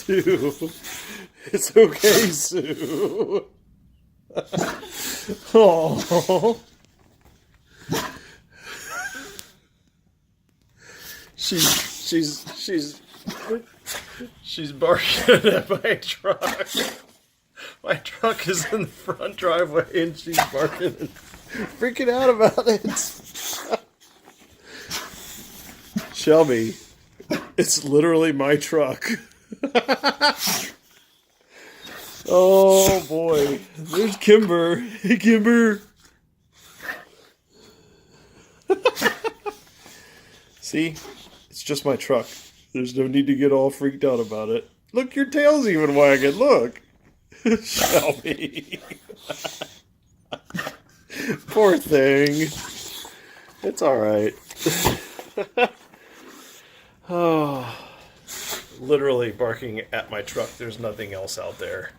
Sue. It's okay, Sue. Oh. She's barking at my truck. My truck is in the front driveway and she's barking and freaking out about it. Shelby, it's literally my truck. Oh boy, there's Kimber. Hey, Kimber. See, it's just my truck. There's no need to get all freaked out about it. Look, your tail's even wagging. Look. Shelby. Poor thing. It's alright. Oh, literally barking at my truck. There's nothing else out there.